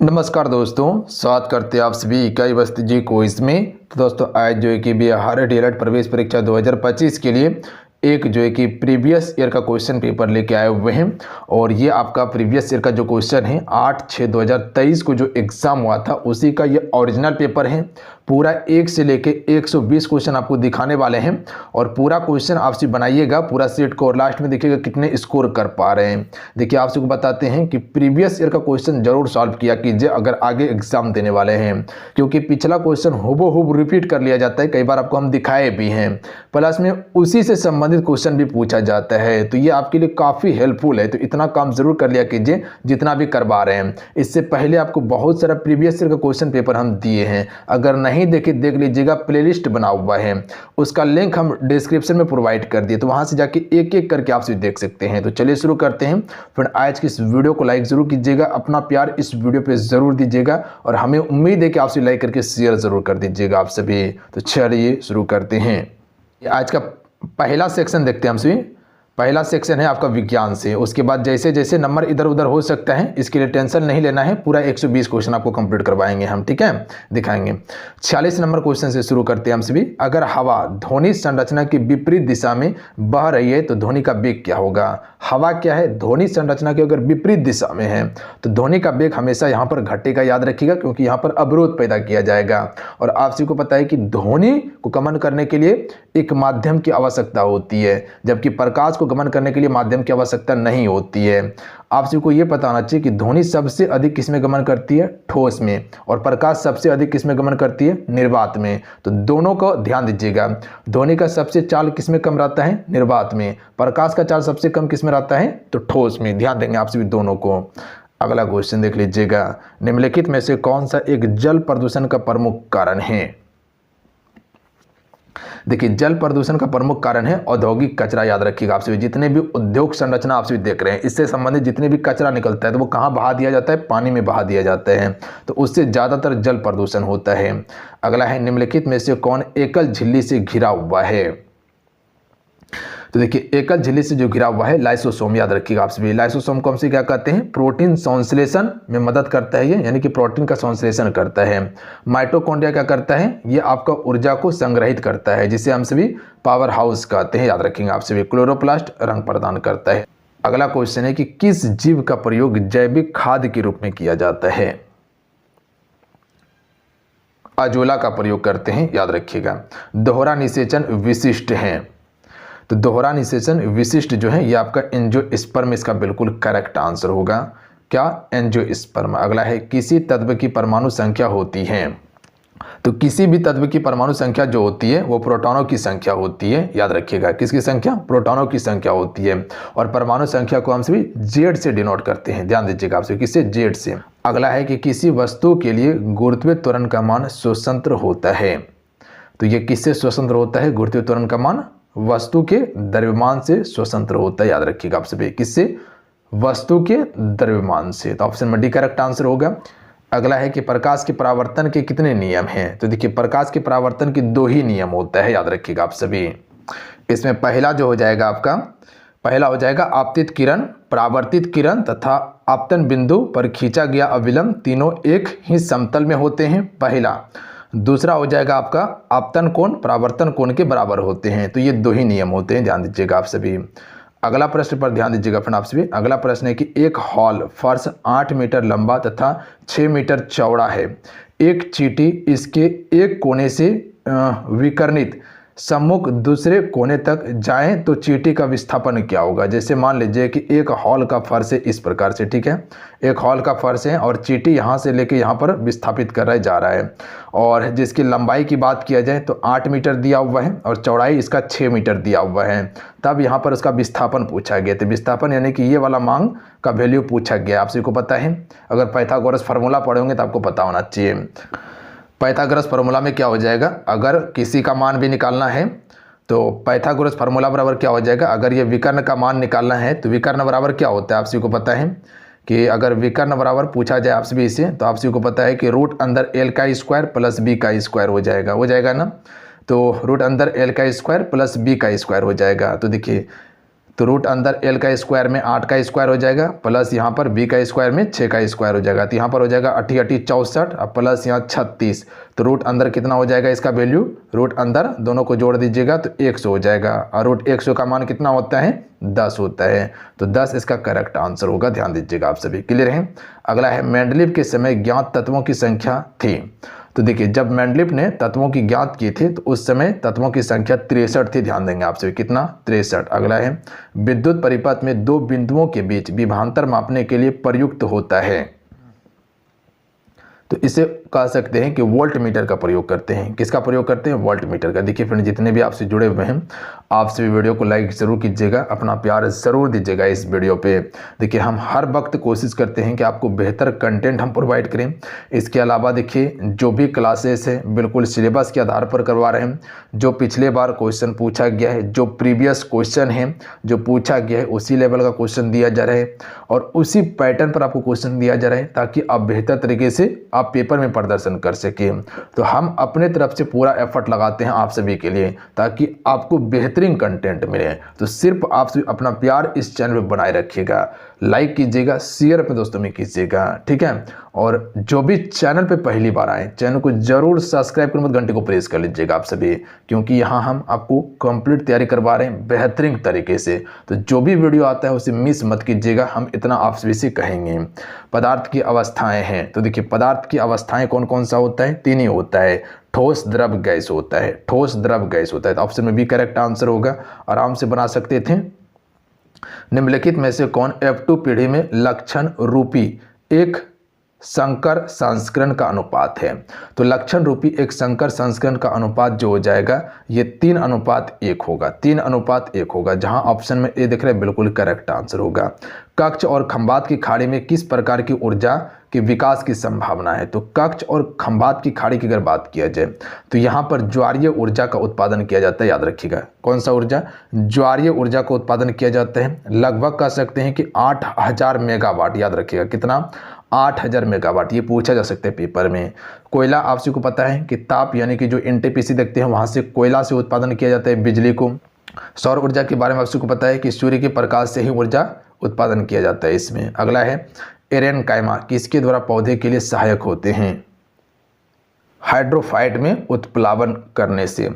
नमस्कार दोस्तों, स्वागत करते हैं आप सभी इकाई बस्ती जी क्विज में। तो दोस्तों आज जो है कि बिहार डीएलएड प्रवेश परीक्षा 2025 के लिए एक जो है कि प्रीवियस ईयर का क्वेश्चन पेपर लेके आए हुए हैं। और ये आपका प्रीवियस ईयर का जो क्वेश्चन है 8/6/2023 को जो एग्ज़ाम हुआ था उसी का ये ओरिजिनल पेपर है। पूरा 1 से लेके 120 क्वेश्चन आपको दिखाने वाले हैं और पूरा क्वेश्चन आपसे बनाइएगा पूरा सेट को और लास्ट में देखिएगा कितने स्कोर कर पा रहे हैं। देखिए आपसे को बताते हैं कि प्रीवियस ईयर का क्वेश्चन जरूर सॉल्व किया कीजिए अगर आगे एग्जाम देने वाले हैं, क्योंकि पिछला क्वेश्चन हूबहू रिपीट कर लिया जाता है। कई बार आपको हम दिखाए भी हैं, प्लस में उसी से संबंधित क्वेश्चन भी पूछा जाता है। तो ये आपके लिए काफ़ी हेल्पफुल है। तो इतना काम जरूर कर लिया कीजिए जितना भी करवा रहे हैं। इससे पहले आपको बहुत सारा प्रीवियस ईयर का क्वेश्चन पेपर हम दिए हैं, अगर नहीं देखे देख लीजिएगा, प्लेलिस्ट बना हुआ है, उसका लिंक हम डिस्क्रिप्शन में प्रोवाइड कर दिए, तो वहां से जाके एक एक करके आप देख सकते हैं। तो चलिए शुरू करते हैं। फ्रेंड आज की इस वीडियो को लाइक जरूर कीजिएगा, अपना प्यार इस वीडियो पे जरूर दीजिएगा और हमें उम्मीद है कि आपसे लाइक करके शेयर जरूर कर दीजिएगा आप सभी। तो चलिए शुरू करते हैं। आज का पहला सेक्शन देखते हैं हम सभी। पहला सेक्शन है आपका विज्ञान से। उसके बाद जैसे जैसे नंबर इधर उधर हो सकता है, इसके लिए टेंशन नहीं लेना है। पूरा 120 क्वेश्चन आपको कंप्लीट करवाएंगे हम, ठीक है, दिखाएंगे। 46 नंबर क्वेश्चन से शुरू करते हैं हम सभी। अगर हवा ध्वनि संरचना की विपरीत दिशा में बह रही है तो ध्वनि का वेग क्या होगा? हवा क्या है? ध्वनि संरचना की अगर विपरीत दिशा में है तो ध्वनि का वेग हमेशा यहाँ पर घटेगा, याद रखिएगा, क्योंकि यहाँ पर अवरोध पैदा किया जाएगा। और आप सभी को पता है कि ध्वनि को गमन करने के लिए एक माध्यम की आवश्यकता होती है, जबकि प्रकाश को गमन करने के लिए माध्यम की आवश्यकता नहीं होती है। आप सभी को यह पता होना चाहिए कि ध्वनि सबसे अधिक किसमें गमन करती है? ठोस में। और प्रकाश सबसे अधिक किसमें गमन करती है? निर्वात में। तो दोनों को ध्यान दीजिएगा। ध्वनि का सबसे चाल किसमें कम रहता है? निर्वात में। प्रकाश का चाल सबसे कम किसमें रहता है? तो ठोस में। ध्यान देंगे आप सभी दोनों को। अगला क्वेश्चन देख लीजिएगा। निम्नलिखित में से कौन सा एक जल प्रदूषण का प्रमुख कारण है? देखिए जल प्रदूषण का प्रमुख कारण है औद्योगिक कचरा। याद रखिएगा आप सभी, जितने भी उद्योग संरचना आप सभी देख रहे हैं, इससे संबंधित जितने भी कचरा निकलता है तो वो कहाँ बहा दिया जाता है? पानी में बहा दिया जाता है। तो उससे ज़्यादातर जल प्रदूषण होता है। अगला है निम्नलिखित में से कौन एकल झिल्ली से घिरा हुआ है? तो देखिए एकल झिल्ली से जो घिरा हुआ है लाइसोसोम। याद रखिएगा आप सभी, लाइसोसोम को हमसे क्या कहते हैं? प्रोटीन संश्लेषण में मदद करता है ये, यानी कि प्रोटीन का संश्लेषण करता है। माइटोकॉन्ड्रिया क्या करता है? ये आपका ऊर्जा को संग्रहित करता है, जिसे हम सभी पावर हाउस कहते हैं। याद रखेंगे आप सभी। क्लोरोप्लास्ट रंग प्रदान करता है। अगला क्वेश्चन है कि किस जीव का प्रयोग जैविक खाद के रूप में किया जाता है? अजोला का प्रयोग करते हैं, याद रखिएगा। दोहरा निषेचन विशिष्ट है। तो दोहरा निषेचन विशिष्ट जो है ये आपका एंजियोस्पर्म इसका बिल्कुल करेक्ट आंसर होगा। क्या? एंजियोस्पर्म। अगला है किसी तत्व की परमाणु संख्या होती है। तो किसी भी तत्व की परमाणु संख्या जो होती है वो प्रोटॉनों की संख्या होती है। याद रखिएगा किसकी संख्या? प्रोटॉनों की संख्या होती है। और परमाणु संख्या को हम सभी जेड से डिनोट करते हैं। ध्यान दीजिएगा आपसे, किससे? जेड से। अगला है कि किसी वस्तु के लिए गुरुत्वीय त्वरण का मान स्वतंत्र होता है। तो ये किससे स्वतंत्र होता है? गुरुत्वीय त्वरण का मान वस्तु के द्रव्यमान से स्वतंत्र होता है। याद रखिएगा आप सभी, किससे? वस्तु के द्रव्यमान से। तो ऑप्शन में डी करेक्ट आंसर होगा। अगला है कि प्रकाश के परावर्तन के कितने नियम हैं? तो देखिए प्रकाश के परावर्तन के 2 ही नियम होता है। याद रखिएगा आप सभी। इसमें पहला जो हो जाएगा आपका, पहला हो जाएगा आपतित किरण, परावर्तित किरण तथा आपतन बिंदु पर खींचा गया अविलंब तीनों एक ही समतल में होते हैं, पहला। दूसरा हो जाएगा आपका आपतन कोण परावर्तन कोण के बराबर होते हैं। तो ये 2 ही नियम होते हैं, ध्यान दीजिएगा आप सभी। अगला प्रश्न पर ध्यान दीजिएगा फ्रेंड आप सभी। अगला प्रश्न है कि एक हॉल फर्श 8 मीटर लंबा तथा 6 मीटर चौड़ा है। एक चींटी इसके एक कोने से विकर्णित सम्मुख दूसरे कोने तक जाए तो चींटी का विस्थापन क्या होगा? जैसे मान लीजिए कि एक हॉल का फर्श है इस प्रकार से, ठीक है, एक हॉल का फर्श है और चींटी यहाँ से लेके यहाँ पर विस्थापित कर रहा जा रहा है। और जिसकी लंबाई की बात किया जाए तो 8 मीटर दिया हुआ है और चौड़ाई इसका 6 मीटर दिया हुआ है। तब यहाँ पर उसका विस्थापन पूछा गया। तो विस्थापन यानी कि ये वाला मांग का वैल्यू पूछा गया। आप सभी को पता है, अगर पाइथागोरस फार्मूला पढ़े होंगे तो आपको पता होना चाहिए। पाइथागोरस फार्मूला में क्या हो जाएगा? अगर किसी का मान भी निकालना है तो पाइथागोरस फार्मूला बराबर क्या हो जाएगा? अगर ये विकर्ण का मान निकालना है तो विकर्ण बराबर क्या होता है? आप सभी को पता है कि अगर विकर्ण बराबर पूछा जाए आप सभी से तो आप सभी को पता है कि रूट अंदर एल का स्क्वायर प्लस बी का स्क्वायर हो जाएगा ना। तो रूट अंदर एल का स्क्वायर प्लस बी का स्क्वायर हो जाएगा। तो देखिए तो रूट अंदर l का स्क्वायर में 8 का स्क्वायर हो जाएगा, प्लस यहाँ पर b का स्क्वायर में 6 का स्क्वायर हो जाएगा। तो यहाँ पर हो जाएगा 8 8 64 और प्लस यहाँ 36। तो रूट अंदर कितना हो जाएगा इसका वैल्यू, रूट अंदर दोनों को जोड़ दीजिएगा तो 100 हो जाएगा। और रूट 100 का मान कितना होता है, 10 होता है। तो 10 इसका करेक्ट आंसर होगा, ध्यान दीजिएगा। आप सभी क्लियर हैं। अगला है मेंडलीव के समय ज्ञात तत्वों की संख्या थी। तो देखिए जब मेंडलीव ने तत्वों की ज्ञात की थी तो उस समय तत्वों की संख्या 63 थी। ध्यान देंगे आप सभी, कितना, 63। अगला है विद्युत परिपथ में दो बिंदुओं के बीच विभवांतर मापने के लिए प्रयुक्त होता है। तो इसे कह सकते हैं कि वोल्ट मीटर का प्रयोग करते हैं। किसका प्रयोग करते हैं, वोल्ट मीटर का। देखिए फ्रेंड, जितने भी आपसे जुड़े हुए हैं आप सभी वीडियो को लाइक जरूर कीजिएगा, अपना प्यार जरूर दीजिएगा इस वीडियो पे। देखिए हम हर वक्त कोशिश करते हैं कि आपको बेहतर कंटेंट हम प्रोवाइड करें। इसके अलावा देखिए जो भी क्लासेस है बिल्कुल सिलेबस के आधार पर करवा रहे हैं। जो पिछले बार क्वेश्चन पूछा गया है, जो प्रीवियस क्वेश्चन है जो पूछा गया है उसी लेवल का क्वेश्चन दिया जा रहा है और उसी पैटर्न पर आपको क्वेश्चन दिया जा रहा है, ताकि आप बेहतर तरीके से आप पेपर में प्रदर्शन कर सकें। तो हम अपने तरफ से पूरा एफर्ट लगाते हैं आप सभी के लिए, ताकि आपको बेहतरीन कंटेंट मिले। तो सिर्फ आप सभी अपना प्यार इस चैनल पर बनाए रखिएगा, लाइक कीजिएगा, शेयर अपने दोस्तों में कीजिएगा, ठीक है। और जो भी चैनल पे पहली बार आए चैनल को जरूर सब्सक्राइब कर, घंटे को प्रेस कर लीजिएगा आप सभी, क्योंकि यहाँ हम आपको कंप्लीट तैयारी करवा रहे हैं बेहतरीन तरीके से। तो जो भी वीडियो आता है उसे मिस मत कीजिएगा, हम इतना आप सभी से कहेंगे। पदार्थ की अवस्थाएं हैं, तो देखिए पदार्थ की अवस्थाएं कौन कौन सा होता है, 3 ही होता है। ठोस, द्रव, गैस होता है। ठोस, द्रव, गैस होता है। तो ऑप्शन में भी करेक्ट आंसर होगा, आराम से बना सकते थे। निम्नलिखित में से कौन F2 पीढ़ी में लक्षण रूपी एक संकर संस्करण का अनुपात है। तो लक्षण रूपी एक संकर संस्करण का अनुपात जो हो जाएगा ये 3:1 होगा। 3:1 होगा, जहां ऑप्शन में ए दिख रहा है बिल्कुल करेक्ट आंसर होगा। कक्ष और खंभात की खाड़ी में किस प्रकार की ऊर्जा के विकास की संभावना है। तो कक्ष और खंभात की खाड़ी की अगर बात किया जाए तो यहाँ पर ज्वारीय ऊर्जा का उत्पादन किया जाता है। याद रखिएगा कौन सा ऊर्जा, ज्वारीय ऊर्जा का उत्पादन किया जाता है। लगभग कह सकते हैं कि 8000 मेगावाट। याद रखिएगा कितना, 8000 मेगावाट। ये पूछा जा सकता है पेपर में। कोयला आप सभी को पता है कि ताप यानी कि जो एनटीपीसी देखते हैं वहां से कोयला से उत्पादन किया जाता है बिजली को। सौर ऊर्जा के बारे में आप सभी को पता है कि सूर्य के प्रकाश से ही ऊर्जा उत्पादन किया जाता है इसमें। अगला है एरेनकाइमा किसके द्वारा पौधे के लिए सहायक होते हैं। हाइड्रोफाइट में उत्प्लावन करने से।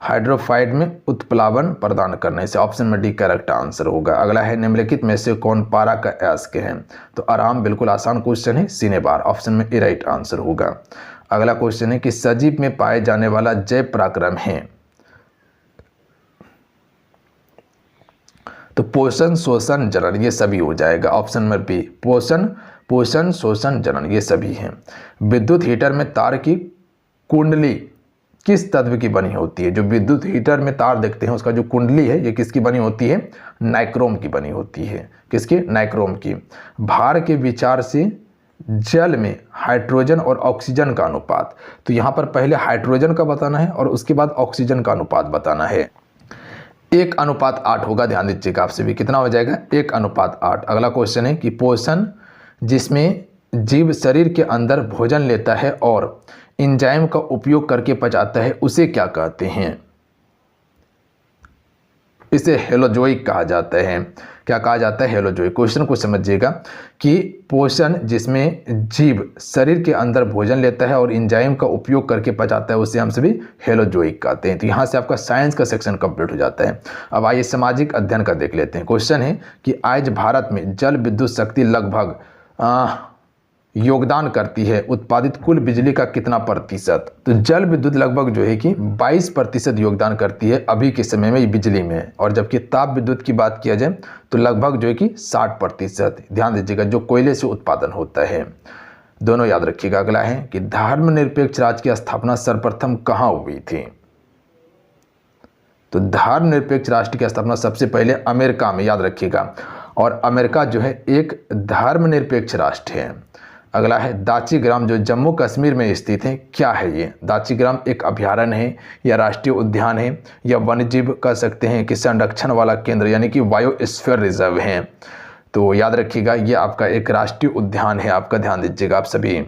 हाइड्रोफाइट में उत्प्लावन प्रदान करने से। ऑप्शन में डी करेक्ट आंसर होगा। अगला है निम्नलिखित में से कौन पारा का अयस्क है। तो आराम, बिल्कुल आसान क्वेश्चन है, सिनेबार। ऑप्शन में ए राइट आंसर होगा। अगला क्वेश्चन है कि सजीव में पाए जाने वाला जैव पराक्रम है। तो पोषण, शोषण, जनन ये सभी हो जाएगा। ऑप्शन में बी पोषण, शोषण, जनन ये सभी हैं। विद्युत हीटर में तार की कुंडली किस तत्व की बनी होती है। जो विद्युत हीटर में तार देखते हैं उसका जो कुंडली है ये किसकी बनी होती है, नाइक्रोम की बनी होती है। किसकी, नाइक्रोम की। भार के विचार से जल में हाइड्रोजन और ऑक्सीजन का अनुपात। तो यहाँ पर पहले हाइड्रोजन का बताना है और उसके बाद ऑक्सीजन का अनुपात बताना है। 1:8 होगा। ध्यान दीजिएगा आप सभी, कितना हो जाएगा, 1:8। अगला क्वेश्चन है कि पोषण जिसमें जीव शरीर के अंदर भोजन लेता है और एंजाइम का उपयोग करके पचाता है उसे क्या कहते हैं। इसे हेलोजोइक कहा जाता है। क्या कहा जाता है, हेलोजोइक। क्वेश्चन को समझिएगा कि पोषण जिसमें जीव शरीर के अंदर भोजन लेता है और एंजाइम का उपयोग करके पचाता है उसे हम सभी हेलोजोइक कहते हैं। तो यहाँ से आपका साइंस का सेक्शन कंप्लीट हो जाता है। अब आइए सामाजिक अध्ययन का देख लेते हैं। क्वेश्चन है कि आज भारत में जल विद्युत शक्ति लगभग योगदान करती है उत्पादित कुल बिजली का कितना प्रतिशत। तो जल विद्युत लगभग जो है कि 22% योगदान करती है अभी के समय में बिजली में, और जबकि ताप विद्युत की बात किया जाए तो लगभग जो है कि 60%। ध्यान दीजिएगा जो कोयले से उत्पादन होता है, दोनों याद रखिएगा। अगला है कि धर्मनिरपेक्ष राज्य की स्थापना सर्वप्रथम कहाँ हुई थी। तो धर्मनिरपेक्ष राष्ट्र की स्थापना सबसे पहले अमेरिका में, याद रखिएगा। और अमेरिका जो है एक धर्मनिरपेक्ष राष्ट्र है। अगला है दाचीग्राम जो जम्मू कश्मीर में स्थित है, क्या है ये। दाचीग्राम एक अभ्यारण्य है या राष्ट्रीय उद्यान है या वन्यजीव कह सकते हैं कि संरक्षण वाला केंद्र यानी कि बायोस्फीयर रिजर्व है। तो याद रखिएगा ये आपका एक राष्ट्रीय उद्यान है आपका, ध्यान दीजिएगा आप सभी।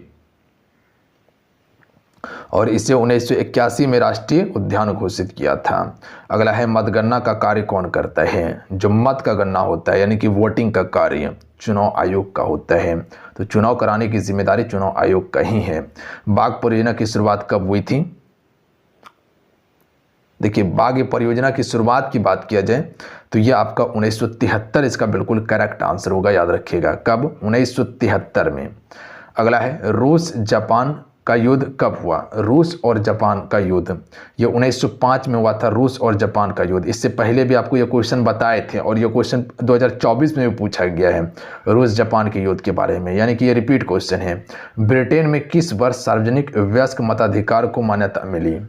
और इसे 1981 में राष्ट्रीय उद्यान घोषित किया था। अगला है मतगणना का कार्य कौन करता है? जो मत का गणना होता है यानी कि वोटिंग का कार्य चुनाव आयोग का होता है। तो चुनाव कराने की जिम्मेदारी चुनाव आयोग का ही है। बाघ परियोजना की शुरुआत कब हुई थी? देखिए, बाघ परियोजना की शुरुआत की बात किया जाए तो यह आपका 1973 इसका बिल्कुल करेक्ट आंसर होगा, याद रखिएगा। कब? 1973 में। अगला है रूस जापान का युद्ध कब हुआ? रूस और जापान का युद्ध ये 1905 में हुआ था, रूस और जापान का युद्ध। इससे पहले भी आपको ये क्वेश्चन बताए थे और ये क्वेश्चन 2024 में भी पूछा गया है रूस जापान के युद्ध के बारे में, यानी कि ये रिपीट क्वेश्चन है। ब्रिटेन में किस वर्ष सार्वजनिक वयस्क मताधिकार को मान्यता मिली?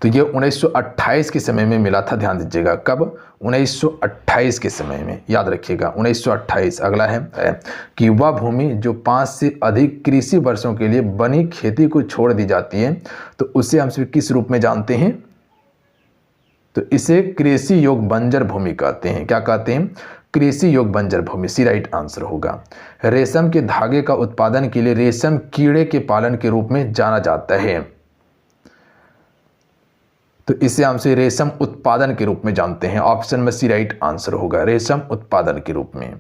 तो ये 1928 के समय में मिला था, ध्यान दीजिएगा। कब? 1928 के समय में, याद रखिएगा 1928। अगला है कि वह भूमि जो 5 से अधिक कृषि वर्षों के लिए बनी खेती को छोड़ दी जाती है तो उसे हम किस रूप में जानते हैं? तो इसे कृषि योग बंजर भूमि कहते हैं। क्या कहते हैं? कृषि योग बंजर भूमि। सी राइट आंसर होगा। रेशम के धागे का उत्पादन के लिए रेशम कीड़े के पालन के रूप में जाना जाता है, तो इसे हमसे रेशम उत्पादन के रूप में जानते हैं। ऑप्शन में सी राइट आंसर होगा, रेशम उत्पादन के रूप में।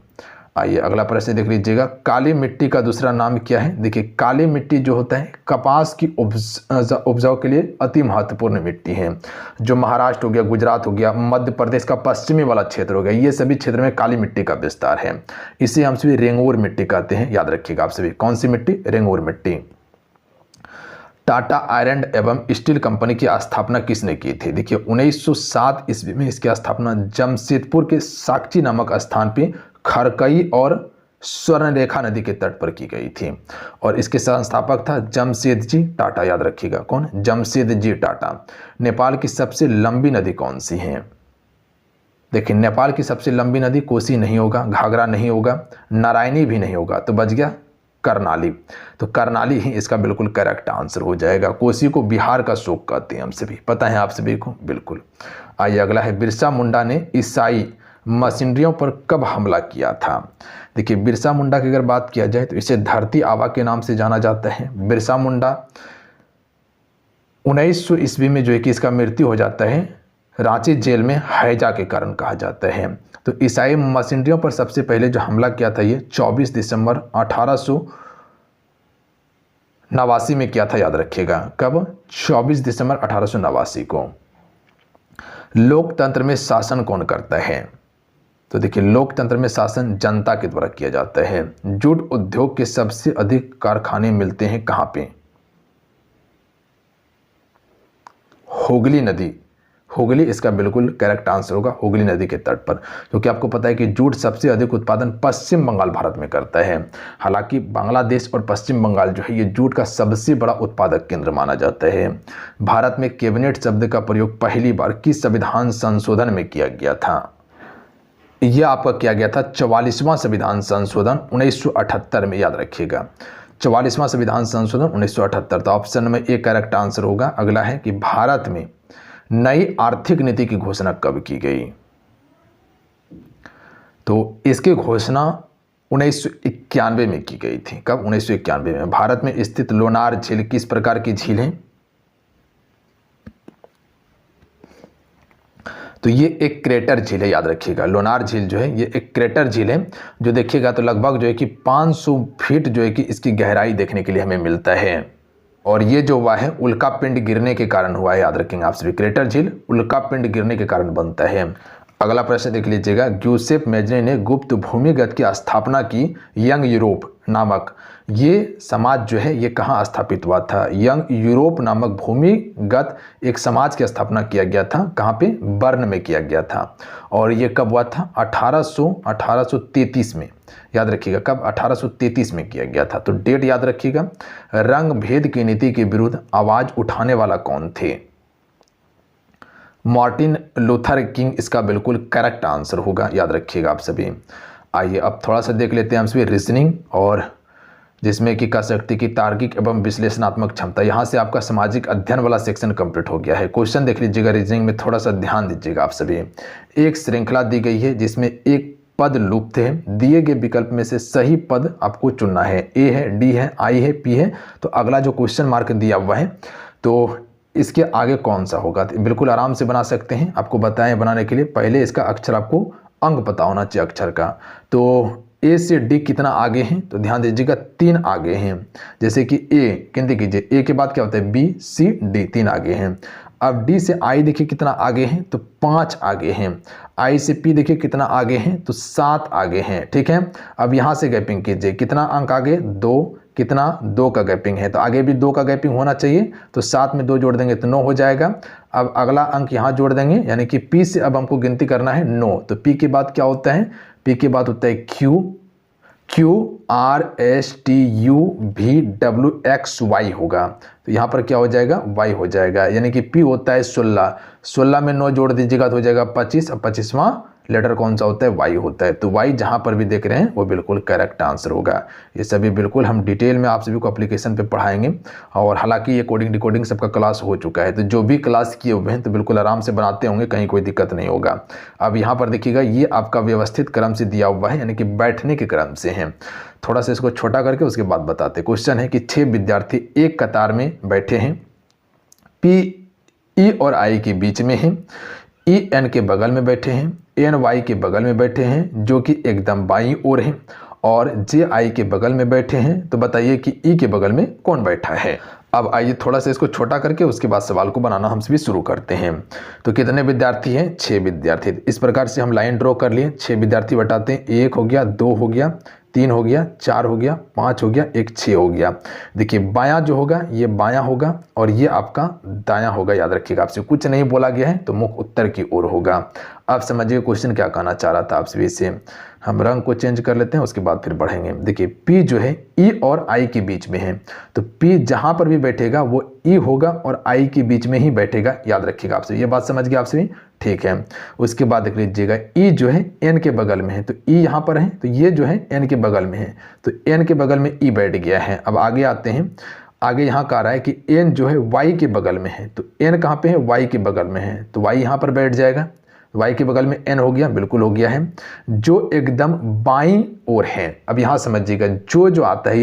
आइए अगला प्रश्न देख लीजिएगा। काली मिट्टी का दूसरा नाम क्या है? देखिए, काली मिट्टी जो होता है कपास की उपजाऊ के लिए अति महत्वपूर्ण मिट्टी है। जो महाराष्ट्र हो गया, गुजरात हो गया, मध्य प्रदेश का पश्चिमी वाला क्षेत्र हो गया, ये सभी क्षेत्र में काली मिट्टी का विस्तार है। इसे हम सभी रेंगूर मिट्टी कहते हैं, याद रखिएगा आप सभी। कौन सी मिट्टी? रेंगूर मिट्टी। टाटा आयरन एवं स्टील कंपनी की स्थापना किसने की थी? देखिए, 1907 ईस्वी में इसकी स्थापना जमशेदपुर के साक्षी नामक स्थान पे खरकई और स्वर्णरेखा नदी के तट पर की गई थी और इसके संस्थापक था जमशेदजी टाटा, याद रखिएगा। कौन? जमशेदजी टाटा। नेपाल की सबसे लंबी नदी कौन सी है? देखिए, नेपाल की सबसे लंबी नदी कोसी नहीं होगा, घाघरा नहीं होगा, नारायणी भी नहीं होगा, तो बच गया करनाली। तो करनाली ही इसका बिल्कुल करेक्ट आंसर हो जाएगा। कोसी को बिहार का शोक कहते हैं, हम सभी पता है आप सभी को, बिल्कुल। आइए अगला है, बिरसा मुंडा ने ईसाई मशीनरियों पर कब हमला किया था? देखिए, बिरसा मुंडा की अगर बात किया जाए तो इसे धरती आबा के नाम से जाना जाता है। बिरसा मुंडा 1900 ईस्वी में जो है कि इसका मृत्यु हो जाता है, रांची जेल में हैजा के कारण कहा जाता है। तो ईसाई मशीनरियों पर सबसे पहले जो हमला किया था ये 24 दिसंबर 1889 में किया था, याद रखिएगा। कब? 24 दिसंबर 1889 को। लोकतंत्र में शासन कौन करता है? तो देखिए, लोकतंत्र में शासन जनता के द्वारा किया जाता है। जूट उद्योग के सबसे अधिक कारखाने मिलते हैं कहाँ पे? हुगली नदी। हुगली इसका बिल्कुल करेक्ट आंसर होगा, हुगली नदी के तट पर, क्योंकि आपको पता है कि जूट सबसे अधिक उत्पादन पश्चिम बंगाल भारत में करता है। हालांकि बांग्लादेश और पश्चिम बंगाल जो है ये जूट का सबसे बड़ा उत्पादक केंद्र माना जाता है। भारत में कैबिनेट शब्द का प्रयोग पहली बार किस संविधान संशोधन में किया गया था? यह आपका किया गया था 44वां संविधान संशोधन 1978 में, याद रखिएगा। 44वां संविधान संशोधन 1978। तो ऑप्शन में ए करेक्ट आंसर होगा। अगला है कि भारत में नई आर्थिक नीति की घोषणा कब की गई? तो इसकी घोषणा 1991 में की गई थी। कब? 1991 में। भारत में स्थित लोनार झील किस प्रकार की झील है? तो ये एक क्रेटर झील है, याद रखिएगा। लोनार झील जो है ये एक क्रेटर झील है, जो देखिएगा तो लगभग जो है कि 500 फीट जो है कि इसकी गहराई देखने के लिए हमें मिलता है। और ये जो हुआ है उल्का पिंड गिरने के कारण हुआ है, याद रखेंगे आप सभी। क्रेटर झील उल्का पिंड गिरने के कारण बनता है। अगला प्रश्न देख लीजिएगा। ग्यूसेप मेजने ने गुप्त भूमिगत की स्थापना की यंग यूरोप नामक ये समाज जो है ये कहाँ स्थापित हुआ था? यंग यूरोप नामक भूमिगत एक समाज की स्थापना किया गया था। कहाँ पे? बर्न में किया गया था। और ये कब हुआ था? 1833 में, याद रखिएगा। कब? 1833 में किया गया था। तो डेट याद रखिएगा। रंग भेद की नीति के विरुद्ध आवाज उठाने वाला कौन थे? मार्टिन लूथर किंग इसका बिल्कुल करेक्ट आंसर होगा, याद रखिएगा आप सभी। आइए अब थोड़ा सा देख लेते हैं हम सभी रीजनिंग, और जिसमें कि कह सकते कि तार्किक एवं विश्लेषणात्मक क्षमता। यहाँ से आपका सामाजिक अध्ययन वाला सेक्शन कंप्लीट हो गया है। क्वेश्चन देख लीजिएगा रीजनिंग में, थोड़ा सा ध्यान दीजिएगा आप सभी। एक श्रृंखला दी गई है जिसमें एक पद लुप्त है। दिए गए विकल्प में से सही पद आपको चुनना है। ए है, डी है, आई है, पी है। तो अगला जो क्वेश्चन मार्क दिया हुआ है तो इसके आगे कौन सा होगा, तो बिल्कुल आराम से बना सकते हैं। आपको बताएं बनाने के लिए पहले इसका अक्षर आपको अंक पता होना चाहिए अक्षर का। तो ए से डी कितना आगे हैं, तो ध्यान दीजिएगा 3 आगे हैं। जैसे कि ए गिनती कीजिए, ए के बाद क्या होता है, बी सी डी, 3 आगे हैं। अब डी से आई देखिए कितना आगे हैं, तो 5 आगे हैं। आई से पी देखिए कितना आगे हैं, तो 7 आगे हैं। ठीक है, अब यहाँ से गैपिंग कीजिए, कितना अंक आगे, 2, कितना 2 का गैपिंग है, तो आगे भी 2 का गैपिंग होना चाहिए। तो 7 में 2 जोड़ देंगे तो 9 हो जाएगा। अब अगला अंक यहाँ जोड़ देंगे, यानी कि पी से अब हमको गिनती करना है 9। तो पी के बाद क्या होता है, पी के बाद होता है Q, Q R S T U V W X Y होगा। तो यहाँ पर क्या हो जाएगा, वाई हो जाएगा। यानी कि पी होता है 16, 16 में 9 जोड़ दीजिएगा तो हो जाएगा 25। अब 25वां लेटर कौन सा होता है, वाई होता है। तो वाई जहाँ पर भी देख रहे हैं वो बिल्कुल करेक्ट आंसर होगा। ये सभी बिल्कुल हम डिटेल में आप सभी को एप्लीकेशन पे पढ़ाएंगे। और हालांकि ये कोडिंग डिकोडिंग सबका क्लास हो चुका है, तो जो भी क्लास किए हुए हैं तो बिल्कुल आराम से बनाते होंगे, कहीं कोई दिक्कत नहीं होगा। अब यहाँ पर देखिएगा ये आपका व्यवस्थित क्रम से दिया हुआ है, यानी कि बैठने के क्रम से है। थोड़ा सा इसको छोटा करके उसके बाद बताते। क्वेश्चन है कि 6 विद्यार्थी एक कतार में बैठे हैं। पी ई और आई के बीच में है। ई एन के बगल में बैठे हैं, एन वाई के बगल में बैठे हैं जो कि एकदम बाईं ओर हैं, और जे आई के बगल में बैठे हैं। तो बताइए कि ई के बगल में कौन बैठा है। अब आइए थोड़ा सा इसको छोटा करके उसके बाद सवाल को बनाना हम सभी शुरू करते हैं। तो कितने विद्यार्थी हैं, 6 विद्यार्थी। इस प्रकार से हम लाइन ड्रॉ कर लिए। 6 विद्यार्थी बताते हैं, 1 हो गया, 2 हो गया, 3 हो गया, 4 हो गया, 5 हो गया, एक 6 हो गया। देखिए बायां जो होगा ये बायां होगा और ये आपका दायां होगा। याद रखिएगा, आपसे कुछ नहीं बोला गया है तो मुख उत्तर की ओर होगा। अब समझिए क्वेश्चन क्या कहना चाह रहा था आप सभी से। हम रंग को चेंज कर लेते हैं, उसके बाद फिर बढ़ेंगे। देखिए पी जो है ई और आई के बीच में है, तो पी जहां पर भी बैठेगा वो ई होगा और आई के बीच में ही बैठेगा। याद रखिएगा आपसे, ये बात समझ गए आप सभी, ठीक है। उसके बाद देख लीजिएगा ई जो है एन के बगल में है, तो ई यहाँ पर है, तो ये जो है एन के बगल में है, तो एन के बगल में ई बैठ गया है। अब आगे आते हैं, आगे यहाँ कह रहा है कि एन जो है वाई के बगल में है, तो एन कहाँ पे है, वाई के बगल में है, तो वाई यहाँ पर बैठ जाएगा। वाई के बगल में एन हो गया, बिल्कुल हो गया है। जो एकदम बाईं ओर है, अब यहाँ समझिएगा जो आता है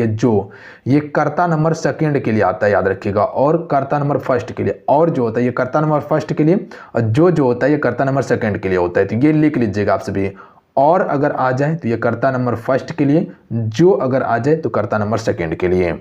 ये कर्ता नंबर सेकंड के लिए आता है, याद रखिएगा, और कर्ता नंबर फर्स्ट के लिए, और जो होता है ये कर्ता नंबर फर्स्ट के लिए, और जो होता है ये कर्ता नंबर सेकंड के लिए होता है। तो ये लिख लीजिएगा आप सभी। और अगर आ जाए तो ये कर्ता नंबर फर्स्ट के लिए, जो अगर आ जाए तो कर्ता नंबर सेकंड के लिए।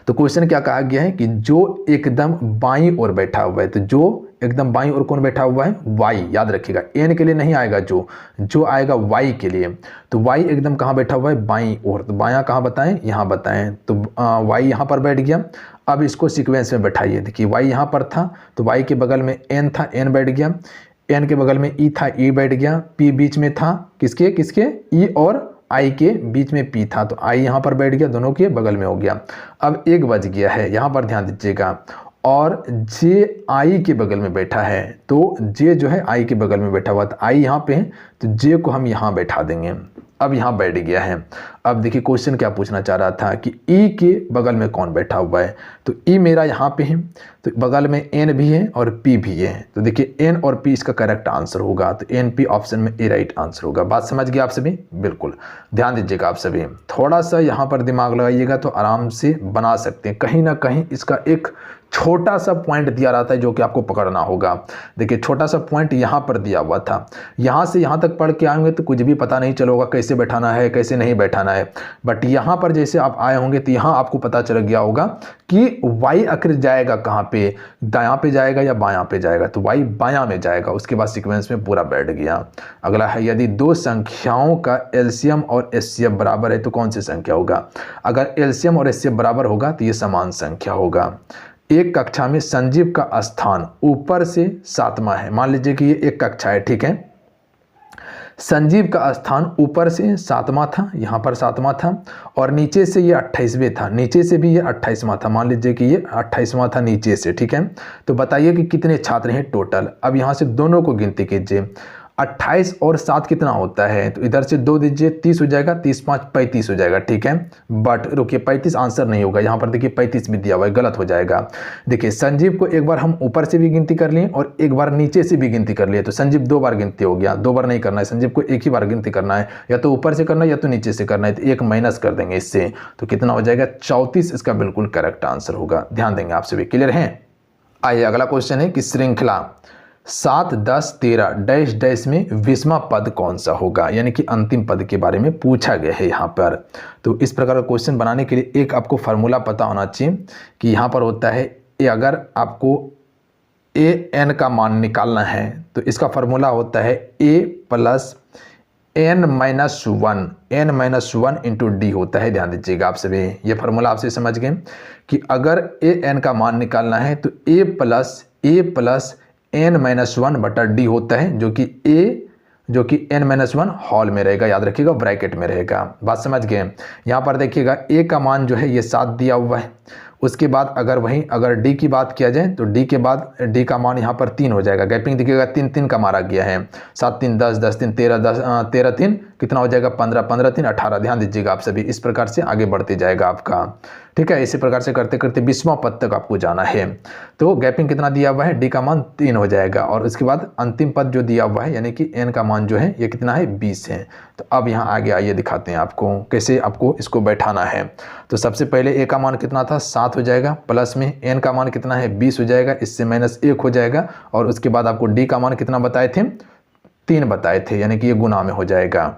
तो क्वेश्चन क्या कहा गया है कि जो एकदम बाईं ओर बैठा हुआ है, तो जो एकदम बाईं ओर कौन बैठा हुआ है, वाई। याद रखिएगा एन के लिए नहीं आएगा, जो आएगा वाई के लिए। तो वाई एकदम कहाँ बैठा हुआ है, बाईं ओर। तो बायां कहाँ बताएं, यहाँ बताएं। तो वाई यहाँ पर बैठ गया। अब इसको सीक्वेंस में बैठाइए। देखिए वाई यहाँ पर था, तो वाई के बगल में एन था, एन बैठ गया। एन के बगल में ई था, ई बैठ गया। पी बीच में था, किसके ई और आई के बीच में पी था, तो आई यहाँ पर बैठ गया, दोनों के बगल में हो गया। अब 1 बज गया है, यहाँ पर ध्यान दीजिएगा। और जे आई के बगल में बैठा है, तो जे जो है आई के बगल में बैठा हुआ था, आई यहाँ पे है, तो जे को हम यहाँ बैठा देंगे। अब यहाँ बैठ गया है। अब देखिए क्वेश्चन क्या पूछना चाह रहा था कि ई के बगल में कौन बैठा हुआ है, तो ई मेरा यहाँ पे है, तो बगल में एन भी है और पी भी है। तो देखिए एन और पी इसका करेक्ट आंसर होगा, तो एन पी ऑप्शन में ए राइट आंसर होगा। बात समझ गए आप सभी, बिल्कुल ध्यान दीजिएगा आप सभी। थोड़ा सा यहाँ पर दिमाग लगाइएगा तो आराम से बना सकते हैं। कहीं ना कहीं इसका एक छोटा सा पॉइंट दिया रहता है जो कि आपको पकड़ना होगा। देखिए छोटा सा पॉइंट यहाँ पर दिया हुआ था, यहाँ से यहाँ तक पढ़ के आएंगे तो कुछ भी पता नहीं चलेगा कैसे बैठाना है कैसे नहीं बैठाना है। बट यहाँ पर जैसे आप आए होंगे तो यहाँ आपको पता चल गया होगा कि वाई आखिर जाएगा कहाँ पे, दायां पे जाएगा या बायां पे जाएगा। तो वाई बायां में जाएगा, उसके बाद सीक्वेंस में पूरा बैठ गया। अगला है यदि 2 संख्याओं का एलसीएम और एचसीएफ बराबर है तो कौन सी संख्या होगा। अगर एलसीएम और एचसीएफ बराबर होगा तो ये समान संख्या होगा। एक कक्षा में संजीव का स्थान ऊपर से 7वां है। मान लीजिए कि ये एक कक्षा है, ठीक है। संजीव का स्थान ऊपर से 7वां था, यहाँ पर 7वां था, और नीचे से ये 28वें था, नीचे से भी ये 28वां था। मान लीजिए कि ये 28वां था नीचे से, ठीक है। तो बताइए कि कितने छात्र हैं टोटल। अब यहाँ से दोनों को गिनती कीजिए। 28 और 7 कितना होता है, तो इधर से 2 दीजिए 30 हो जाएगा, 30 5 35 हो जाएगा, ठीक है। बट रुकिए 35 आंसर नहीं होगा, यहाँ पर देखिए 35 भी दिया हुआ है, गलत हो जाएगा। देखिए संजीव को एक बार हम ऊपर से भी गिनती कर लिए और एक बार नीचे से भी गिनती कर लिए, तो संजीव 2 बार गिनती हो गया, 2 बार नहीं करना है, संजीव को एक ही बार गिनती करना है, या तो ऊपर से करना है या तो नीचे से करना है, तो एक माइनस कर देंगे इससे, तो कितना हो जाएगा 34 इसका बिल्कुल करेक्ट आंसर होगा। ध्यान देंगे, आप सभी क्लियर हैं। आइए अगला क्वेश्चन है कि श्रृंखला 7 10 13 डैश डैश में 20वां पद कौन सा होगा, यानी कि अंतिम पद के बारे में पूछा गया है यहाँ पर। तो इस प्रकार का क्वेश्चन बनाने के लिए एक आपको फार्मूला पता होना चाहिए कि यहाँ पर होता है अगर आपको ए एन का मान निकालना है तो इसका फार्मूला होता है A plus n minus one into D होता है। ध्यान दीजिएगा आप सभी, ये फार्मूला आपसे समझ गए कि अगर ए एन का मान निकालना है तो ए प्लस n माइनस वन बटा डी होता है, जो कि n माइनस वन हॉल में रहेगा, याद रखिएगा ब्रैकेट में रहेगा। बात समझ गए। यहाँ पर देखिएगा a का मान जो है ये 7 दिया हुआ है, उसके बाद अगर d की बात किया जाए तो d के बाद d का मान यहाँ पर 3 हो जाएगा, गैपिंग देखिएगा 3 3 का मारा गया है, 7 3 10 10 3 13 13 3 कितना हो जाएगा 15 15 3 18। ध्यान दीजिएगा आप सभी, इस प्रकार से आगे बढ़ते जाएगा आपका, ठीक है। इसी प्रकार से करते करते 20वां पद तक आपको जाना है, तो गैपिंग कितना दिया हुआ है, d का मान 3 हो जाएगा और उसके बाद अंतिम पद जो दिया हुआ है यानी कि n का मान जो है ये कितना है 20 है। तो अब यहाँ आगे आइए दिखाते हैं आपको कैसे आपको इसको बैठाना है। तो सबसे पहले a का मान कितना था 7 हो जाएगा, प्लस में n का मान कितना है 20 हो जाएगा, इससे -1 हो जाएगा और उसके बाद आपको d का मान कितना बताए थे 3 बताए थे, यानी कि ये गुना में हो जाएगा।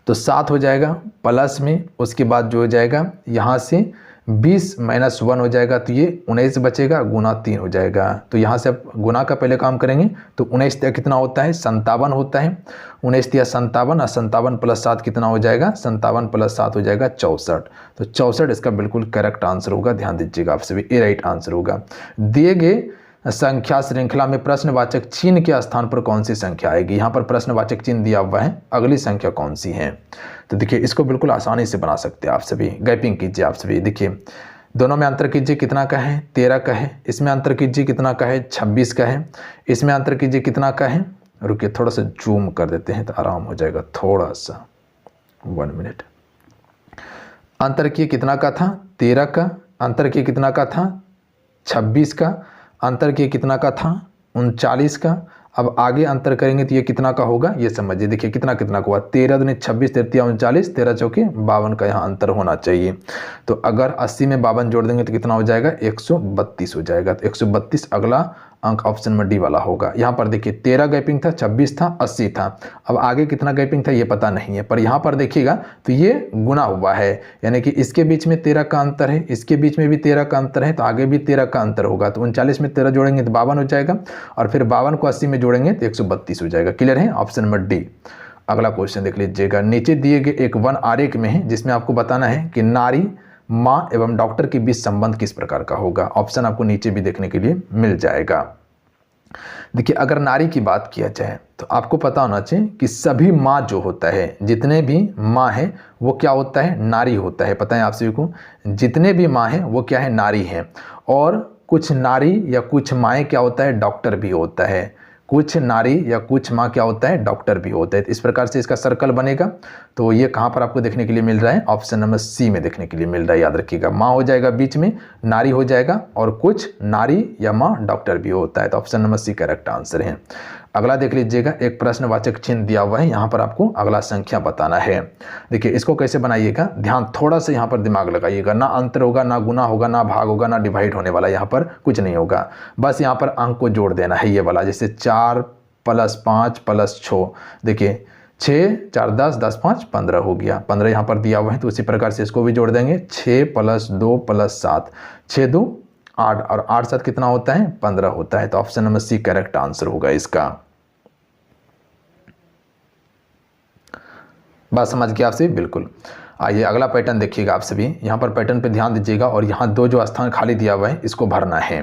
तो 7 हो जाएगा प्लस में, उसके बाद जो हो जाएगा यहाँ से 20 माइनस 1 हो जाएगा, तो ये 19 बचेगा, गुना 3 हो जाएगा। तो यहाँ से आप गुना का पहले काम करेंगे तो 19 या कितना होता है 57 होता है, 19 या 57 और 57 प्लस 7 कितना हो जाएगा 57 प्लस 7 हो जाएगा 64। तो 64 इसका बिल्कुल करेक्ट आंसर होगा। ध्यान दीजिएगा आप सभी, ए राइट आंसर होगा। दिए गए संख्या श्रृंखला में प्रश्नवाचक चिन्ह के स्थान पर कौन सी संख्या आएगी, यहाँ पर प्रश्नवाचक चिन्ह दिया हुआ है, अगली संख्या कौन सी है। तो देखिए इसको बिल्कुल आसानी से बना सकते हैं आप सभी, गैपिंग कीजिए आप सभी। देखिए दोनों में अंतर कीजिए कितना का है 13 का है, इसमें अंतर कीजिए कितना का है 26 का है, इसमें अंतर कीजिए कितना का है, रुकिए थोड़ा सा जूम कर देते हैं तो आराम हो जाएगा, थोड़ा सा 1 मिनट। अंतर किए कितना का था 13 का, अंतर किए कितना का था 26 का, अंतर किए कितना का था 39 का। अब आगे अंतर करेंगे तो ये कितना का होगा ये समझिए। देखिए कितना कितना का हुआ 13 दूनी 26 13 39 13 चौके 52 का यहाँ अंतर होना चाहिए। तो अगर 80 में 52 जोड़ देंगे तो कितना हो जाएगा 132 हो जाएगा। तो 132 अगला अंक ऑप्शन में डी वाला होगा। यहाँ पर देखिए 13 गैपिंग था, 26 था, 80 था। अब आगे कितना गैपिंग था ये पता नहीं है, पर यहाँ पर देखिएगा तो ये गुना हुआ है, यानी कि इसके बीच में 13 का अंतर है, इसके बीच में भी 13 का अंतर है, तो आगे भी 13 का अंतर होगा। तो 39 में 13 जोड़ेंगे तो 52 हो जाएगा और फिर 52 को 80 में जोड़ेंगे तो 132 हो जाएगा। क्लियर है, ऑप्शन नंबर डी। अगला क्वेश्चन देख लीजिएगा, नीचे दिए गए एक वन आरेख में है जिसमें आपको बताना है कि नारी, माँ एवं डॉक्टर के बीच संबंध किस प्रकार का होगा। ऑप्शन आपको नीचे भी देखने के लिए मिल जाएगा। देखिए अगर नारी की बात किया जाए तो आपको पता होना चाहिए कि सभी माँ जो होता है, जितने भी माँ है वो क्या होता है नारी होता है। पता है आप सभी को, जितने भी माँ है वो क्या है नारी है, और कुछ नारी या कुछ माएँ क्या होता है डॉक्टर भी होता है, कुछ नारी या कुछ माँ क्या होता है डॉक्टर भी होता है। इस प्रकार से इसका सर्कल बनेगा। तो ये कहाँ पर आपको देखने के लिए मिल रहा है, ऑप्शन नंबर सी में देखने के लिए मिल रहा है। याद रखिएगा, माँ हो जाएगा बीच में, नारी हो जाएगा और कुछ नारी या माँ डॉक्टर भी होता है। तो option number C correct answer है। अगला देख लीजिएगा, एक प्रश्नवाचक चिन्ह दिया हुआ है, यहाँ पर आपको अगला संख्या बताना है। देखिए इसको कैसे बनाइएगा, ध्यान थोड़ा सा यहाँ पर दिमाग लगाइएगा। ना अंतर होगा, ना गुना होगा, ना भाग होगा, ना डिवाइड होने वाला, यहाँ पर कुछ नहीं होगा। बस यहाँ पर अंक को जोड़ देना है, ये वाला जैसे 4 + 5 + 6। देखिए 6 4 10 10 5 15 हो गया, 15 यहाँ पर दिया हुआ है, तो उसी प्रकार से इसको भी जोड़ देंगे। 6 + 2 + 7, 6 2 8 और 8 7 कितना होता है 15 होता है। तो option number C correct answer होगा इसका। बात समझ गया आप सभी, बिल्कुल। आइए अगला पैटर्न देखिएगा आप सभी, यहाँ पर पैटर्न पे ध्यान दीजिएगा और यहाँ 2 जो स्थान खाली दिया हुआ है इसको भरना है।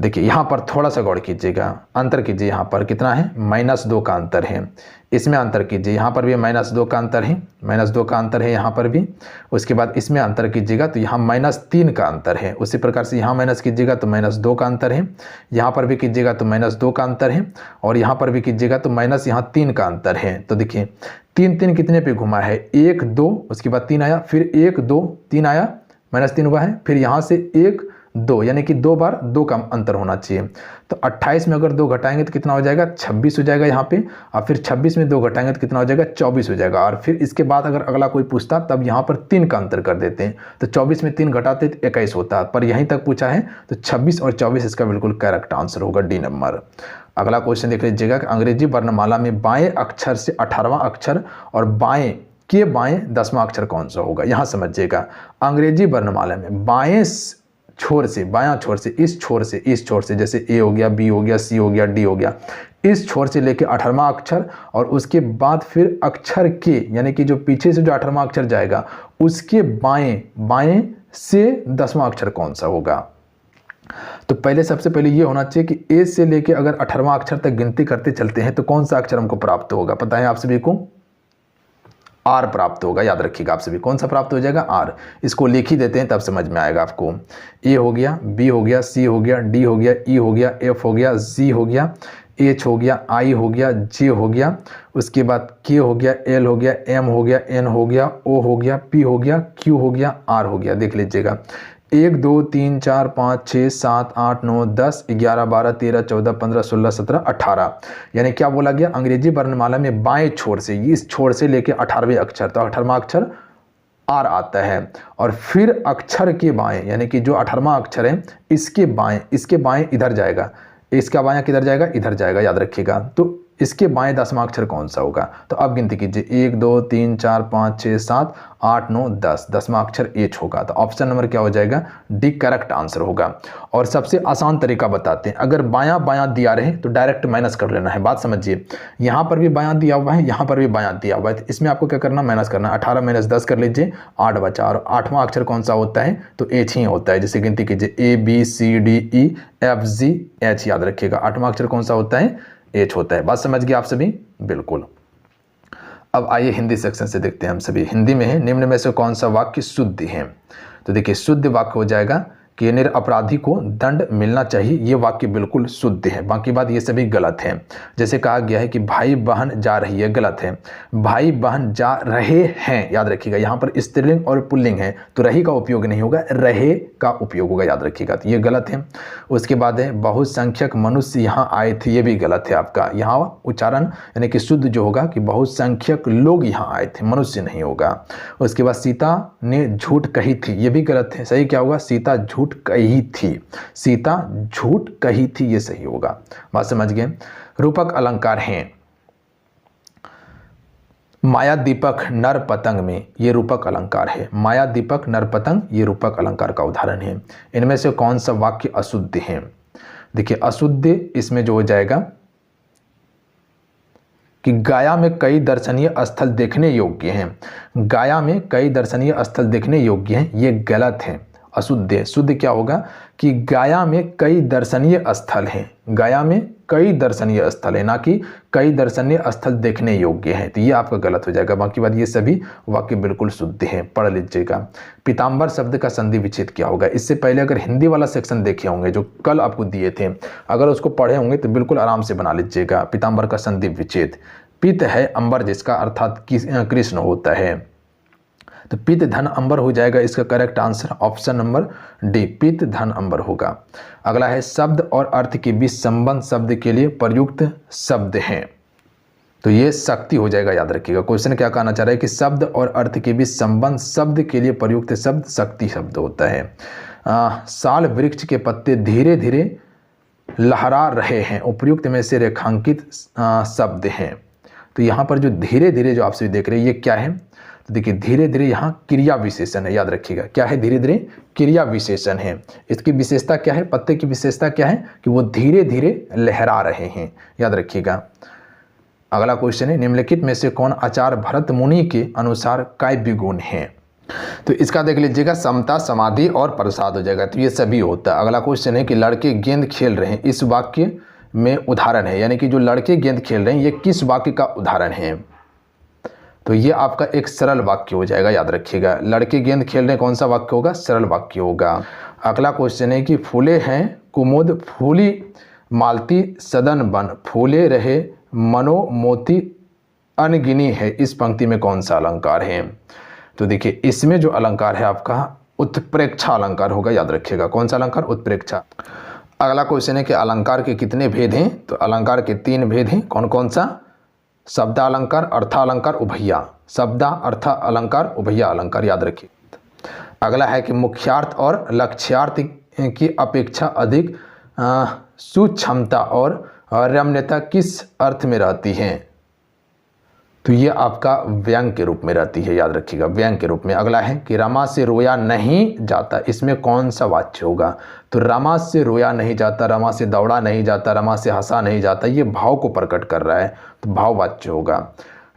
देखिए यहाँ पर थोड़ा सा गौर कीजिएगा, अंतर कीजिए, यहाँ पर कितना है, -2 का अंतर है। इसमें अंतर कीजिए, यहाँ पर भी -2 का अंतर है, -2 का अंतर है यहाँ पर भी। उसके बाद इसमें अंतर कीजिएगा तो यहाँ -3 का अंतर है। उसी प्रकार से यहाँ माइनस कीजिएगा तो -2 का अंतर है, यहाँ पर भी कीजिएगा तो -2 का अंतर है, और यहाँ पर भी कीजिएगा तो यहाँ 3 का अंतर है। तो देखिए 3 3 कितने पे घुमा है, 1 2, उसके बाद 3 आया, फिर 1 2 3 आया, -3 हुआ है, फिर यहाँ से 1 2, यानी कि 2 बार 2 का अंतर होना चाहिए। तो 28 में अगर 2 घटाएंगे तो कितना हो जाएगा, 26 हो जाएगा यहाँ पे, और फिर 26 में 2 घटाएंगे तो कितना हो जाएगा, 24 हो जाएगा। और फिर इसके बाद अगर अगला कोई पूछता तब यहाँ पर 3 का अंतर कर देते हैं, तो 24 में 3 घटाते तो 21 होता, पर यहीं तक पूछा है तो 26 और 24 इसका बिल्कुल करेक्ट आंसर होगा, डी नंबर। अगला क्वेश्चन देख लीजिएगा कि अंग्रेजी वर्णमाला में बाएं अक्षर से 18वां अक्षर और बाएं 10वां अक्षर कौन सा होगा। यहाँ समझिएगा, अंग्रेजी वर्णमाला में बाएं छोर से, बायां छोर से, इस छोर से, जैसे ए हो गया, बी हो गया, सी हो गया, डी हो गया, इस छोर से लेके 18वां अक्षर, और उसके बाद फिर अक्षर के, यानी कि जो पीछे से जो 18वां अक्षर जाएगा उसके बाएं से 10वां अक्षर कौन सा होगा। तो पहले सबसे पहले ये होना चाहिए कि ए से लेके अगर 18वां अक्षर तक गिनती करते चलते हैं तो कौन सा अक्षर हमको प्राप्त होगा, पता है आप सभी को, आर प्राप्त होगा। याद रखिएगा आप सभी, कौन सा प्राप्त हो जाएगा, आर। इसको लिख ही देते हैं तब समझ में आएगा आपको। ए हो गया, बी हो गया, सी हो गया, डी हो गया, ई हो गया, एफ हो गया, जी हो गया, एच हो गया, आई हो गया, जे हो गया, उसके बाद के हो गया, एल हो गया, एम हो गया, एन हो गया, ओ हो गया, पी हो गया, क्यू हो गया, आर हो गया। देख लीजिएगा, 1 2 3 4 5 6 7 8 9 10 11 12 13 14 15 16 17 18, यानी क्या बोला गया, अंग्रेजी वर्णमाला में बाएं छोर से, इस छोर से लेके 18वें अक्षर, तो 18वां अक्षर आर आता है, और फिर अक्षर के बाएं, यानी कि जो 18वां अक्षर है इसके बाएं इधर जाएगा, इसका बायां किधर जाएगा, इधर जाएगा। याद रखिएगा, तो इसके बाएं 10वां अक्षर कौन सा होगा। तो अब गिनती कीजिए, 1 2 3 4 5 6 7 8 9 10, 10वां अक्षर एच होगा। तो ऑप्शन नंबर क्या हो जाएगा, डी करेक्ट आंसर होगा। और सबसे आसान तरीका बताते हैं, अगर बायां बायां दिया रहे तो डायरेक्ट माइनस कर लेना है। बात समझिए, यहाँ पर भी बायां दिया हुआ है, यहाँ पर भी बायां दिया हुआ है, तो इसमें आपको क्या करना, माइनस करना। 18 - 10 कर लीजिए, 8 बचा, और 8वां अक्षर कौन सा होता है, तो एच ही होता है। जैसे गिनती कीजिए, A B C D E F G H, याद रखिएगा 8वां अक्षर कौन सा होता है, एच होता है। बात समझ गए आप सभी, बिल्कुल। अब आइए हिंदी सेक्शन से देखते हैं हम सभी। हिंदी में है, निम्न में से कौन सा वाक्य शुद्ध है। तो देखिए, शुद्ध वाक्य हो जाएगा कि निरपराधी को दंड मिलना चाहिए, ये वाक्य बिल्कुल शुद्ध है। बाकी बात ये सभी गलत है। जैसे कहा गया है कि भाई बहन जा रही है, गलत है। भाई बहन जा रहे हैं, याद रखिएगा, यहाँ पर स्त्रीलिंग और पुल्लिंग है, तो रही का उपयोग नहीं होगा, रहे का उपयोग होगा, याद रखिएगा, तो ये गलत है। उसके बाद है, बहुसंख्यक मनुष्य यहाँ आए थे, ये भी गलत है आपका। यहाँ उच्चारण यानी कि शुद्ध जो होगा कि बहुसंख्यक लोग यहाँ आए थे, मनुष्य नहीं होगा। उसके बाद सीता ने झूठ कही थी, ये भी गलत है। सही क्या होगा, सीता झूठ कही थी, सीता झूठ कही थी, ये सही होगा। बात समझ गए। रूपक अलंकार हैं, माया दीपक नर पतंग में, ये रूपक अलंकार है। माया दीपक नर पतंग, ये रूपक अलंकार का उदाहरण है। इनमें से कौन सा वाक्य अशुद्ध है। देखिए, अशुद्ध इसमें जो हो जाएगा कि गाया में कई दर्शनीय स्थल देखने योग्य हैं। गाया में कई दर्शनीय स्थल देखने योग्य हैं, ये गलत है, अशुद्ध है। शुद्ध क्या होगा कि गाया में कई दर्शनीय स्थल हैं, गाया में कई दर्शनीय स्थल है, ना कि कई दर्शनीय स्थल देखने योग्य हैं, तो ये आपका गलत हो जाएगा। बाकी बात ये सभी वाक्य बिल्कुल शुद्ध हैं, पढ़ लीजिएगा। पीताम्बर शब्द का संधि विच्छेद क्या होगा। इससे पहले अगर हिंदी वाला सेक्शन देखे होंगे जो कल आपको दिए थे, अगर उसको पढ़े होंगे तो बिल्कुल आराम से बना लीजिएगा। पीताम्बर का संधि विच्छेद, पित है अंबर जिसका अर्थात कृष्ण होता है, तो पित धन अंबर हो जाएगा इसका correct answer, option number D, पित धन अंबर होगा। अगला है, शब्द और अर्थ के बीच संबंध शब्द के लिए प्रयुक्त शब्द हैं, तो ये शक्ति हो जाएगा। याद रखिएगा, क्वेश्चन क्या कहना चाह रहा है कि शब्द और अर्थ के बीच संबंध शब्द के लिए प्रयुक्त शब्द शक्ति शब्द होता है। साल वृक्ष के पत्ते धीरे धीरे लहरा रहे हैं, उपयुक्त में से रेखांकित शब्द हैं। तो यहाँ पर जो धीरे धीरे जो आप सभी देख रहे हैं, ये क्या है, तो देखिए धीरे धीरे यहाँ क्रिया विशेषण है। याद रखिएगा, क्या है, धीरे धीरे क्रिया विशेषण है। इसकी विशेषता क्या है, पत्ते की विशेषता क्या है कि वो धीरे धीरे लहरा रहे हैं। याद रखिएगा। अगला क्वेश्चन है, निम्नलिखित में से कौन आचार्य भरत मुनि के अनुसार काव्य गुण है। तो इसका देख लीजिएगा समता, समाधि और प्रसाद हो जाएगा। तो ये सभी होता है। अगला क्वेश्चन है कि लड़के गेंद खेल रहे हैं, इस वाक्य में उदाहरण है, यानी कि जो लड़के गेंद खेल रहे हैं ये किस वाक्य का उदाहरण है। तो ये आपका एक सरल वाक्य हो जाएगा, याद रखिएगा। लड़के गेंद खेल रहे हैं कौन सा वाक्य होगा, सरल वाक्य होगा। अगला क्वेश्चन है कि फूले हैं कुमुद फूली मालती सदन बन, फूले रहे मनो मोती अनगिनी है, इस पंक्ति में कौन सा अलंकार है। तो देखिए इसमें जो अलंकार है आपका उत्प्रेक्षा अलंकार होगा, याद रखिएगा। कौन सा अलंकार, उत्प्रेक्षा। अगला क्वेश्चन है कि अलंकार के कितने भेद हैं। तो अलंकार के 3 भेद हैं। कौन कौन सा, शब्दालंकार, अर्थालंकार, उभय्या। शब्दा अर्थ अलंकार, उभय्या अलंकार, याद रखिए। अगला है कि मुख्यार्थ और लक्ष्यार्थ की अपेक्षा अधिक सुक्षमता और रम्यता किस अर्थ में रहती है। तो ये आपका व्यंग के रूप में रहती है, याद रखिएगा, व्यंग के रूप में। अगला है कि रमा से रोया नहीं जाता, इसमें कौन सा वाच्य होगा। तो रमा से रोया नहीं जाता, रमा से दौड़ा नहीं जाता, रमा से हंसा नहीं जाता, ये भाव को प्रकट कर रहा है, तो भाव वाच्य होगा।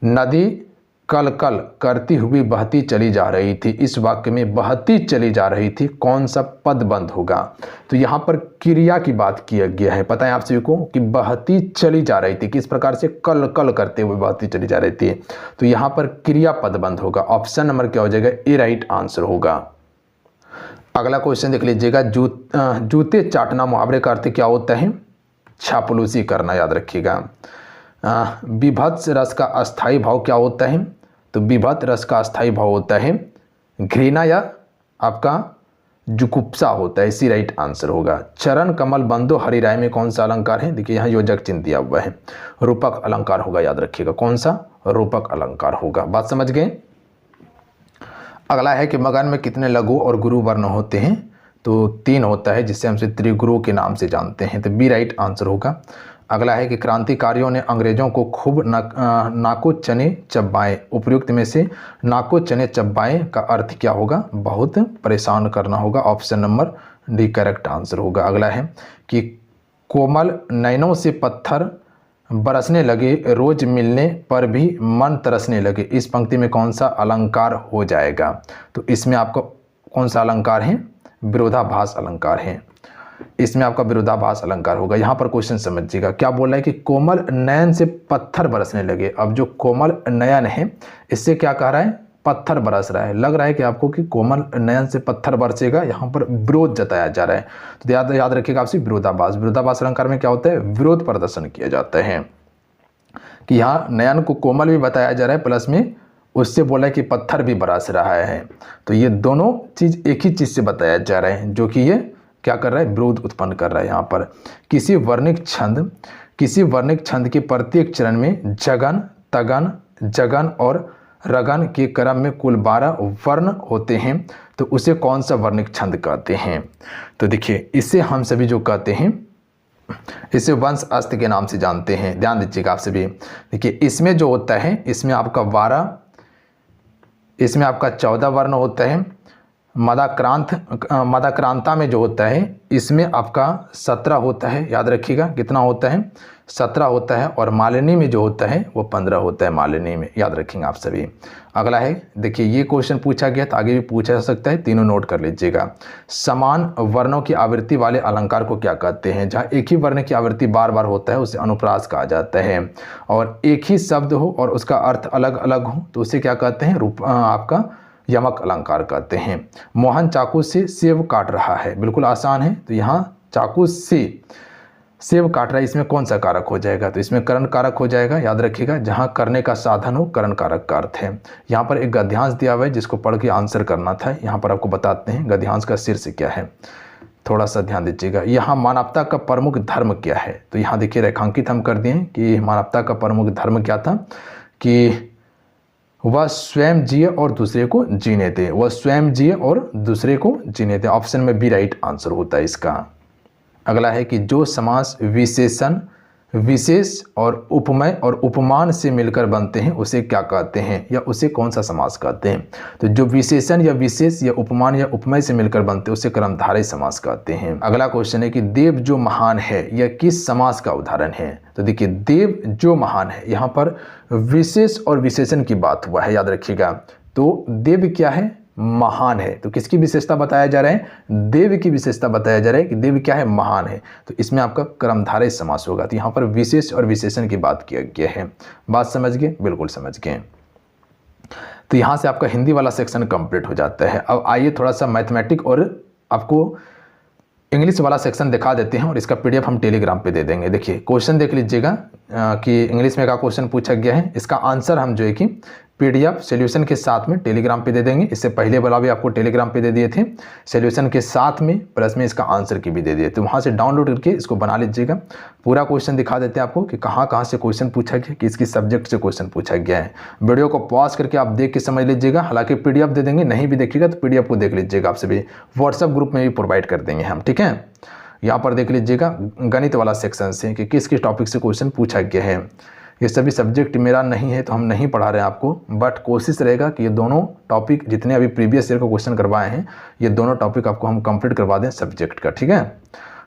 नदी कल कल करती हुई बहती चली जा रही थी, इस वाक्य में बहती चली जा रही थी कौन सा पद बंद होगा। तो यहाँ पर क्रिया की बात किया गया है, पता है आप सभी को कि बहती चली जा रही थी, किस प्रकार से, कल कल करते हुए बहती चली जा रही थी। तो यहाँ पर क्रिया पद बंद होगा। ऑप्शन नंबर क्या हो जाएगा, ए राइट आंसर होगा। अगला क्वेश्चन देख लीजिएगा, जूते चाटना मुहावरे का अर्थ क्या होता है, चापलूसी करना, याद रखिएगा। विभत्स रस का अस्थाई भाव क्या होता है। तो विभत्स रस का अस्थाई भाव होता है घृणा या आपका जुगुप्सा होता है, इसी राइट आंसर होगा। चरण कमल बंदो हरिराय में कौन सा अलंकार है। देखिए यहाँ योजक चिन्ह दिया हुआ है, रूपक अलंकार होगा, याद रखिएगा। कौन सा, रूपक अलंकार होगा। बात समझ गए। अगला है कि मगन में कितने लघु और गुरु वर्ण होते हैं। तो 3 होता है, जिससे हम इसे त्रिगुरु के नाम से जानते हैं, तो बी राइट आंसर होगा। अगला है कि क्रांतिकारियों ने अंग्रेजों को खूब नाको चने चब्बाए, उपर्युक्त में से नाको चने चब्बाए का अर्थ क्या होगा, बहुत परेशान करना होगा। Option number D correct answer होगा। अगला है कि कोमल नैनों से पत्थर बरसने लगे, रोज मिलने पर भी मन तरसने लगे, इस पंक्ति में कौन सा अलंकार हो जाएगा। तो इसमें आपका कौन सा अलंकार है, विरोधाभास अलंकार है, इसमें आपका विरोधाभास अलंकार होगा। यहाँ पर क्वेश्चन समझिएगा, क्या बोल रहा है कि कोमल नयन से पत्थर बरसने लगे। अब जो कोमल नयन है इससे क्या कह रहा है, पत्थर बरस रहा है। लग रहा है कि आपको कि कोमल नयन से पत्थर बरसेगा, यहाँ पर विरोध जताया जा रहा है। तो याद रखिएगा आपसे विरोधाभास। विरोधाभास अलंकार में क्या होता है, विरोध प्रदर्शन किया जाता है कि यहाँ नयन को कोमल भी बताया जा रहा है, प्लस में उससे बोला है कि पत्थर भी बरस रहा है। तो ये दोनों चीज़ एक ही चीज़ से बताया जा रहा है, जो कि ये क्या कर रहा है, विरोध उत्पन्न कर रहा है। यहाँ पर किसी वर्णिक छंद के प्रत्येक चरण में जगन, तगन, जगन और रगन के क्रम में कुल 12 वर्ण होते हैं, तो उसे कौन सा वर्णिक छंद कहते हैं। तो देखिए इसे हम सभी जो कहते हैं, इसे वंश अस्त के नाम से जानते हैं। ध्यान दीजिएगा आप सभी। देखिए इसमें जो होता है, इसमें आपका 12, इसमें आपका 14 वर्ण होता है। मदाक्रांता में जो होता है इसमें आपका 17 होता है, याद रखिएगा। कितना होता है, 17 होता है। और मालिनी में जो होता है वो 15 होता है, मालिनी में, याद रखेंगे आप सभी। अगला है, देखिए ये क्वेश्चन पूछा गया, तो आगे भी पूछा जा सकता है, तीनों नोट कर लीजिएगा। समान वर्णों की आवृत्ति वाले अलंकार को क्या कहते हैं। जहाँ एक ही वर्ण की आवृत्ति बार बार होता है उसे अनुप्रास कहा जाता है। और एक ही शब्द हो और उसका अर्थ अलग अलग हो तो उसे क्या कहते हैं, आपका यमक अलंकार कहते हैं। मोहन चाकू से सेब काट रहा है, बिल्कुल आसान है। तो यहाँ चाकू से सेब काट रहा है, इसमें कौन सा कारक हो जाएगा। तो इसमें करण कारक हो जाएगा, याद रखिएगा। जहाँ करने का साधन हो करण कारक का अर्थ है। यहाँ पर एक गद्यांश दिया हुआ है जिसको पढ़ के आंसर करना था। यहाँ पर आपको बताते हैं गद्यांश का शीर्ष क्या है, थोड़ा सा ध्यान दीजिएगा। यहाँ मानवता का प्रमुख धर्म क्या है। तो यहाँ देखिए रेखांकित हम कर दिए कि मानवता का प्रमुख धर्म क्या था, कि वह स्वयं जिए और दूसरे को जीने दे, वह स्वयं जिए और दूसरे को जीने दे। ऑप्शन में बी राइट आंसर होता है इसका। अगला है कि जो समास विशेषण, विशेष और उपमेय और उपमान से मिलकर बनते हैं उसे क्या कहते हैं, या उसे कौन सा समास कहते हैं। तो जो विशेषण या विशेष या उपमान या उपमेय से मिलकर बनते हैं उसे कर्मधारय समास कहते हैं। अगला क्वेश्चन है कि देव जो महान है यह किस समास का उदाहरण है। तो देखिए देव जो महान है, यहाँ पर विशेष और विशेषण की बात हुआ है, याद रखिएगा। तो देव क्या है, महान है। तो किसकी विशेषता बताया जा रहा है? देव की विशेषता बताया जा रहा है कि देव क्या है? महान है। तो इसमें आपका कर्मधारय समास होगा। तो यहाँ पर विशेष और विशेषण की बात किया गया है। बात समझ गए? बिल्कुल समझ गए। तो यहाँ से आपका हिंदी वाला सेक्शन कंप्लीट हो जाता है। अब आइए थोड़ा सा मैथमेटिक और आपको इंग्लिश वाला सेक्शन दिखा देते हैं और इसका पीडीएफ हम टेलीग्राम पे दे देंगे। देखिए क्वेश्चन देख लीजिएगा कि इंग्लिश में का क्वेश्चन पूछा गया है। इसका आंसर हम जो है कि पीडीएफ सॉल्यूशन के साथ में टेलीग्राम पे दे देंगे। इससे पहले वाला भी आपको टेलीग्राम पे दे दिए थे, सॉल्यूशन के साथ में प्लस में इसका आंसर की भी दे दिए। तो वहाँ से डाउनलोड करके इसको बना लीजिएगा। पूरा क्वेश्चन दिखा देते हैं आपको कि कहाँ कहाँ से क्वेश्चन पूछा गया, किस किस सब्जेक्ट से क्वेश्चन पूछा गया है। वीडियो को पॉज करके आप देख के समझ लीजिएगा। हालांकि पीडीएफ दे देंगे, नहीं भी देखिएगा तो पीडीएफ को देख लीजिएगा। आपसे भी व्हाट्सएप ग्रुप में भी प्रोवाइड कर देंगे हम, ठीक है। यहाँ पर देख लीजिएगा गणित वाला सेक्शन से कि किस किस टॉपिक से क्वेश्चन पूछा गया है। ये सभी सब्जेक्ट मेरा नहीं है तो हम नहीं पढ़ा रहे हैं आपको, बट कोशिश रहेगा कि ये दोनों टॉपिक जितने अभी प्रीवियस ईयर को क्वेश्चन करवाए हैं ये दोनों टॉपिक आपको हम कंप्लीट करवा दें सब्जेक्ट का, ठीक है।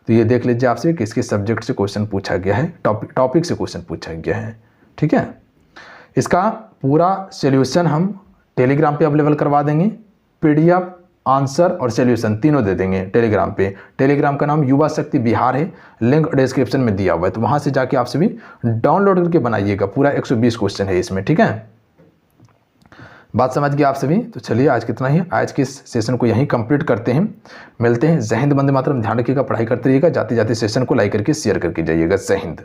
तो ये देख लीजिए आपसे किस किस सब्जेक्ट से क्वेश्चन पूछा गया है, टॉपिक से क्वेश्चन पूछा गया है, ठीक है। इसका पूरा सोल्यूशन हम टेलीग्राम पे अवेलेबल करवा देंगे। पीडीएफ, आंसर और सॉल्यूशन तीनों दे देंगे टेलीग्राम पे। टेलीग्राम का नाम युवा शक्ति बिहार है, लिंक डिस्क्रिप्शन में दिया हुआ है। तो वहां से जाके आप सभी डाउनलोड करके बनाइएगा। पूरा 120 क्वेश्चन है इसमें, ठीक है। बात समझ गए आप सभी? तो चलिए आज कितना ही, आज के सेशन को यहीं कंप्लीट करते हैं। मिलते हैं। जय हिंद, वंदे मातरम। ध्यान रखिएगा, पढ़ाई करते रहिएगा। जाते जाते सेशन को लाइक करके शेयर करके जाइएगा। जय हिंद।